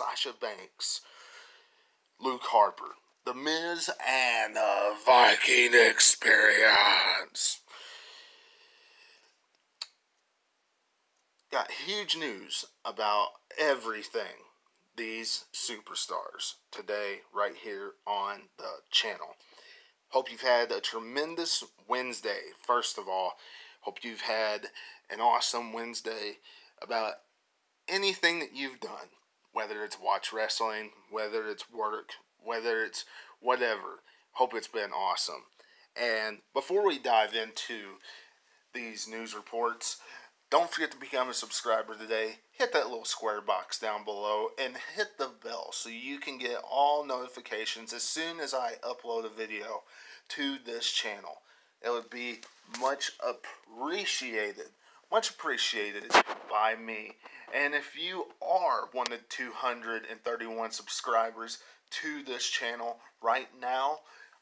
Sasha Banks, Luke Harper, The Miz, and the Viking Experience. Got huge news about everything these superstars today right here on the channel. Hope you've had a tremendous Wednesday. First of all, hope you've had an awesome Wednesday about anything that you've done, whether it's watch wrestling, whether it's work, whether it's whatever. Hope it's been awesome. And before we dive into these news reports, don't forget to become a subscriber today. Hit that little square box down below and hit the bell so you can get all notifications as soon as I upload a video to this channel. It would be much appreciated by me. And if you are one of the 231 subscribers to this channel right now,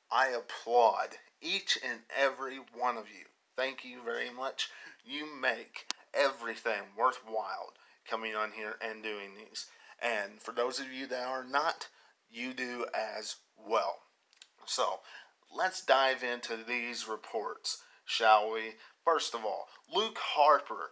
I applaud each and every one of you. Thank you very much. You make everything worthwhile coming on here and doing these. And for those of you that are not, you do as well. So, let's dive into these reports, shall we? First of all, Luke Harper.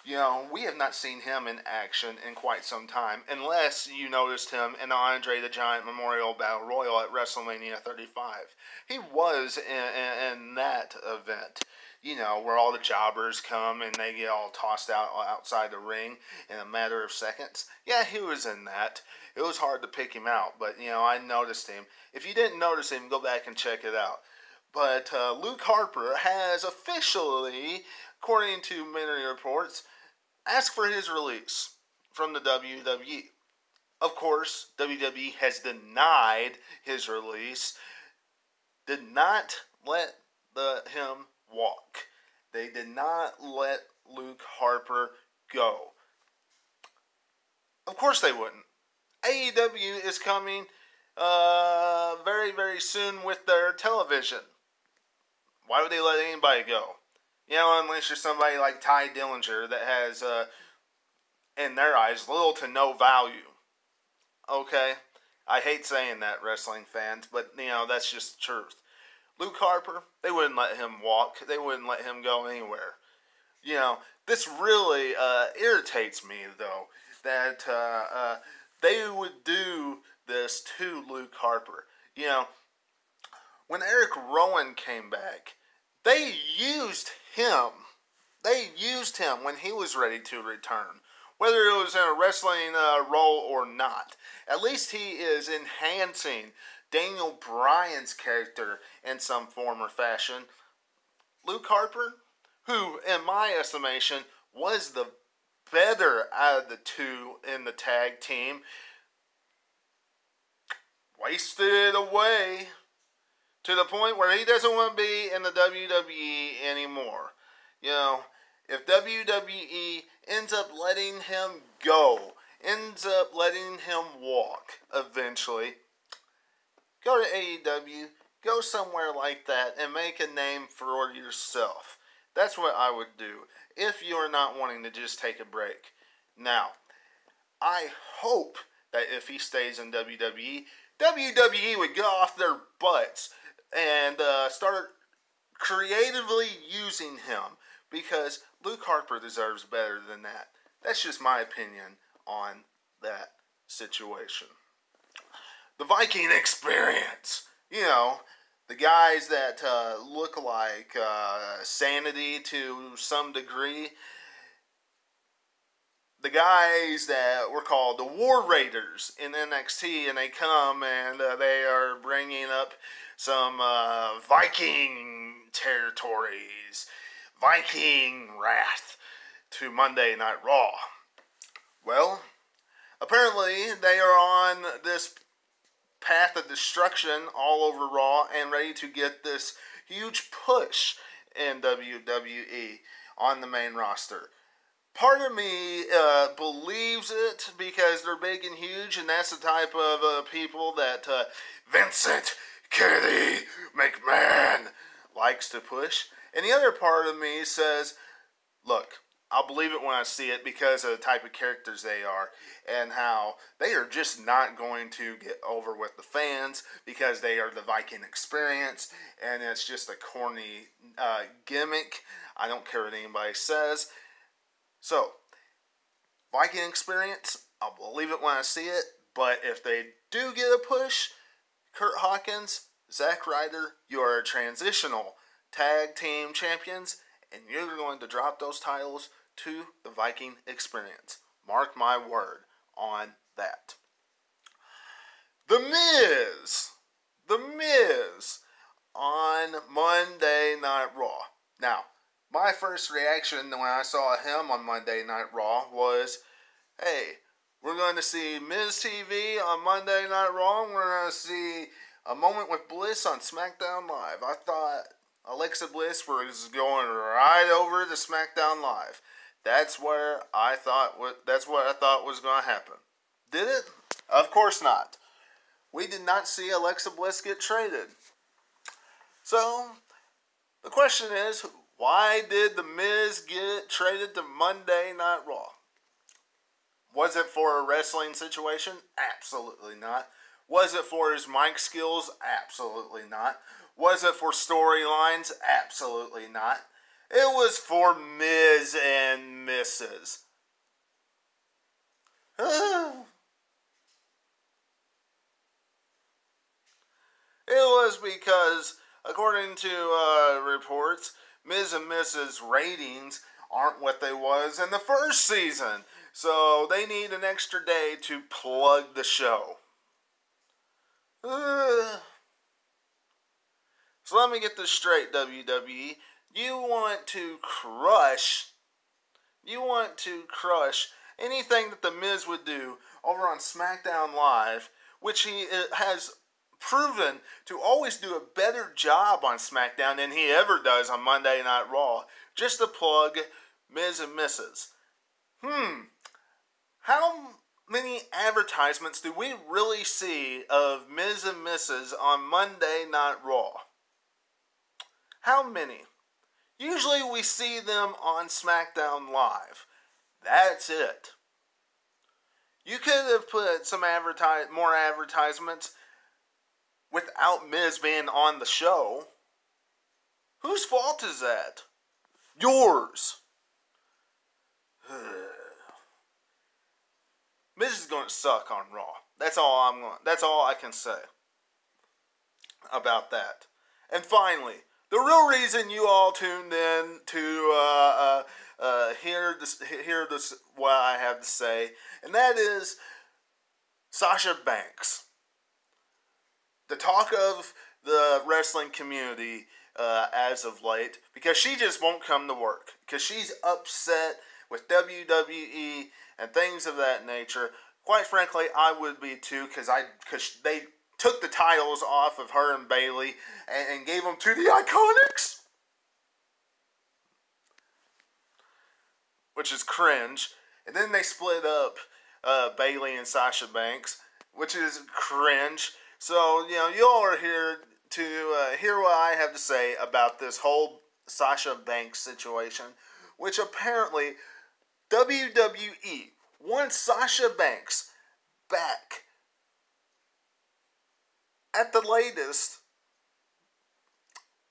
You know, we have not seen him in action in quite some time, unless you noticed him in the Andre the Giant Memorial Battle Royal at WrestleMania 35. He was in that event, you know, where all the jobbers come and they get all tossed out outside the ring in a matter of seconds. Yeah, he was in that. It was hard to pick him out, but, you know, I noticed him. If you didn't notice him, go back and check it out. But Luke Harper has officially, according to many reports, asked for his release from the WWE. Of course, WWE has denied his release, did not let him walk. They did not let Luke Harper go. Of course they wouldn't. AEW is coming very, very soon with their television. Why would they let anybody go? You know, unless you're somebody like Ty Dillinger that has, in their eyes, little to no value. Okay? I hate saying that, wrestling fans, but, you know, that's just the truth. Luke Harper, they wouldn't let him walk. They wouldn't let him go anywhere. You know, this really irritates me, though, that they would do this to Luke Harper. You know, when Eric Rowan came back, they used him. They used him when he was ready to return, whether it was in a wrestling role or not. At least he is enhancing Daniel Bryan's character in some form or fashion. Luke Harper, who, in my estimation, was the better out of the two in the tag team, wasted it away to the point where he doesn't want to be in the WWE anymore. You know, if WWE ends up letting him go, ends up letting him walk eventually, go to AEW, go somewhere like that, and make a name for yourself. That's what I would do if you're not wanting to just take a break. Now, I hope that if he stays in WWE, WWE would get off their butts and start creatively using him, because Luke Harper deserves better than that. That's just my opinion on that situation. The Viking Experience. You know, the guys that look like sanity to some degree. The guys that were called the War Raiders in NXT, and they come and they are bringing up some Viking territories, Viking wrath to Monday Night Raw. Well, apparently they are on this path of destruction all over Raw and ready to get this huge push in WWE on the main roster. Part of me believes it because they're big and huge, and that's the type of people that Vincent Kennedy McMahon likes to push. And the other part of me says, look, I'll believe it when I see it because of the type of characters they are and how they are just not going to get over with the fans because they are the Viking experience and it's just a corny gimmick. I don't care what anybody says. So, Viking experience, I'll believe it when I see it. But if they do get a push, Kurt Hawkins, Zack Ryder, you are transitional tag team champions, and you're going to drop those titles to the Viking experience. Mark my word on that. The Miz on Monday Night Raw. Now, my first reaction when I saw him on Monday Night Raw was, hey, we're going to see Miz TV on Monday Night Raw. We're going to see A Moment with Bliss on SmackDown Live. I thought Alexa Bliss was going right over to SmackDown Live. That's what I thought was going to happen. Did it? Of course not. We did not see Alexa Bliss get traded. So, the question is, why did The Miz get traded to Monday Night Raw? Was it for a wrestling situation? Absolutely not. Was it for his mic skills? Absolutely not. Was it for storylines? Absolutely not. It was for Miz and Mrs. It was because, according to reports, Miz and Mrs. ratings aren't what they was in the first season. So they need an extra day to plug the show. So let me get this straight, WWE. You want to crush anything that The Miz would do over on SmackDown Live, which he has proven to always do a better job on SmackDown than he ever does on Monday Night Raw, just to plug Miz and Mrs. How many advertisements do we really see of Miz and Mrs. on Monday Night Raw? How many? Usually we see them on SmackDown Live. That's it. You could have put some more advertisements without Miz being on the show. Whose fault is that? Yours. Miz is going to suck on Raw. That's all I can say about that. And finally, the real reason you all tuned in to hear this what I have to say, and that is Sasha Banks, the talk of the wrestling community as of late, because she just won't come to work because she's upset with WWE and things of that nature. Quite frankly, I would be too, because they took the titles off of her and Bayley and gave them to the Iconics, which is cringe. And then they split up Bayley and Sasha Banks, which is cringe. So, you all are here to hear what I have to say about this whole Sasha Banks situation, which apparently WWE wants Sasha Banks back at the latest.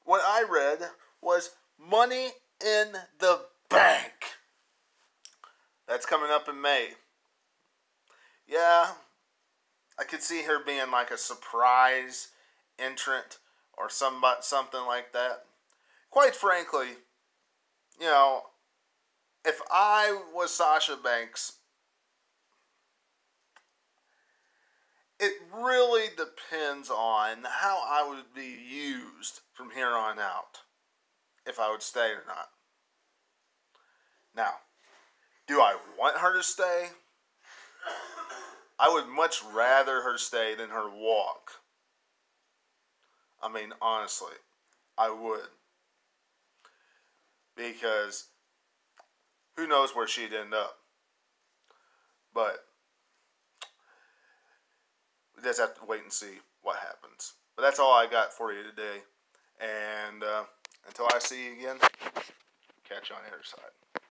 What I read was Money in the Bank. That's coming up in May. Yeah, I could see her being like a surprise entrant or something like that. Quite frankly, if I was Sasha Banks, it really depends on how I would be used from here on out, if I would stay or not. Now, do I want her to stay? I would much rather her stay than her walk. I mean, honestly, I would. Because who knows where she'd end up. But we just have to wait and see what happens. But that's all I got for you today. And until I see you again, catch you on the other side.